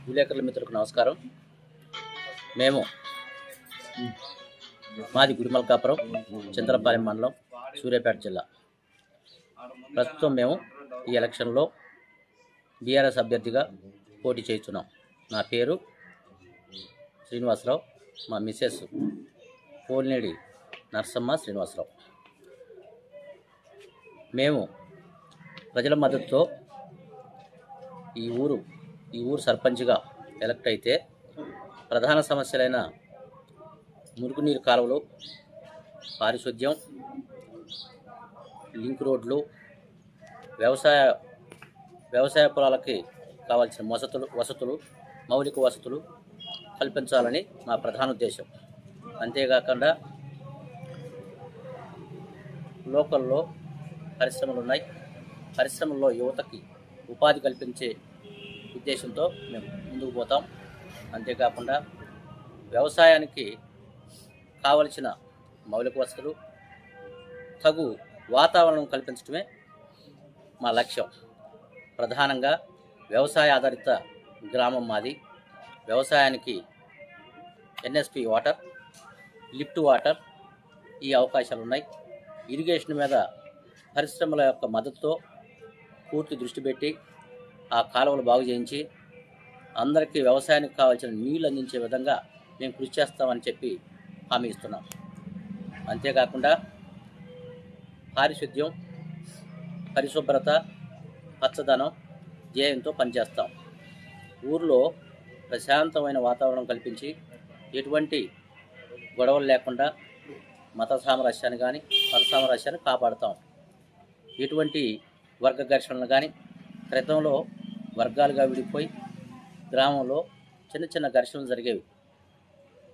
విలేకరుల మిత్రులకు నమస్కారం. మేము మాది గుడిమల్కాపురం, చంద్రపాలెం మండలం, సూర్యాపేట జిల్లా. ప్రస్తుతం మేము ఈ ఎలక్షన్లో బీఆర్ఎస్ అభ్యర్థిగా పోటీ చేస్తున్నాం. నా పేరు శ్రీనివాసరావు, మా మిసెస్ పోలినేడి నరసమ్మ శ్రీనివాసరావు. మేము ప్రజల మద్దతుతో ఈ ఊరు సర్పంచ్గా ఎలక్ట్ అయితే ప్రధాన సమస్యలైన మురుగునీరు కాలువలు, పారిశుద్ధ్యం, లింక్ రోడ్లు, వ్యవసాయ పొలాలకి కావాల్సిన వసతులు, మౌలిక వసతులు కల్పించాలని మా ప్రధాన ఉద్దేశం. అంతేకాకుండా లోకల్లో పరిశ్రమలు ఉన్నాయి. పరిశ్రమల్లో యువతకి ఉపాధి కల్పించే ఉద్దేశంతో మేము ముందుకు పోతాం. అంతేకాకుండా వ్యవసాయానికి కావలసిన మౌలిక వసతులు, తగు వాతావరణం కల్పించడమే మా లక్ష్యం. ప్రధానంగా వ్యవసాయ ఆధారిత గ్రామం మాది. వ్యవసాయానికి ఎన్ఎస్పి వాటర్, లిఫ్ట్ వాటర్ ఈ అవకాశాలు ఉన్నాయి. ఇరిగేషన్ మీద పరిశ్రమల యొక్క మద్దతుతో పూర్తి దృష్టి పెట్టి ఆ కాలువలు బాగు చేయించి అందరికీ వ్యవసాయానికి కావాల్సిన నీళ్లు అందించే విధంగా మేము కృషి చేస్తామని చెప్పి హామీ ఇస్తున్నాం. అంతేకాకుండా పారిశుద్ధ్యం, పరిశుభ్రత, పచ్చదనం ధ్యేయంతో పనిచేస్తాం. ఊరిలో ప్రశాంతమైన వాతావరణం కల్పించి ఎటువంటి గొడవలు లేకుండా మత సామరస్యాన్ని కాపాడుతాం. ఎటువంటి వర్గ ఘర్షణలు కానీ, క్రితంలో వర్గాలుగా విడిపోయి గ్రామంలో చిన్న ఘర్షణలు జరిగేవి.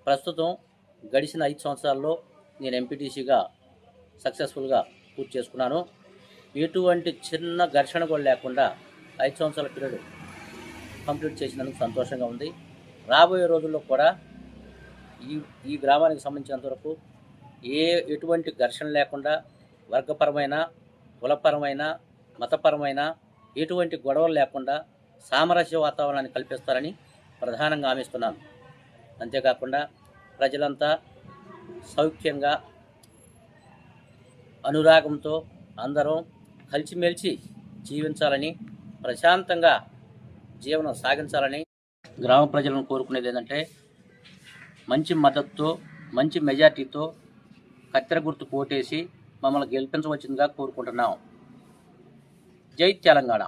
ప్రస్తుతం గడిచిన 5 సంవత్సరాల్లో నేను ఎంపీటీసీగా సక్సెస్ఫుల్గా పూర్తి చేసుకున్నాను. ఎటువంటి చిన్న ఘర్షణ కూడా లేకుండా 5 సంవత్సరాల పీరియడ్ కంప్లీట్ చేసినందుకు సంతోషంగా ఉంది. రాబోయే రోజుల్లో కూడా ఈ గ్రామానికి సంబంధించినంతవరకు ఎటువంటి ఘర్షణ లేకుండా వర్గపరమైన, కులపరమైన, మతపరమైన ఎటువంటి గొడవలు లేకుండా సామరస్య వాతావరణాన్ని కల్పిస్తారని ప్రధానంగా హామీస్తున్నాను. అంతేకాకుండా ప్రజలంతా సౌఖ్యంగా, అనురాగంతో అందరం కలిసిమెలిసి జీవించాలని, ప్రశాంతంగా జీవనం సాగించాలని గ్రామ ప్రజలను కోరుకునేది ఏంటంటే మంచి మద్దతుతో, మంచి మెజార్టీతో కత్తెర గుర్తు ఓటేసి మమ్మల్ని గెలిపించవలసిందిగా కోరుకుంటున్నాం. జై తెలంగాణ.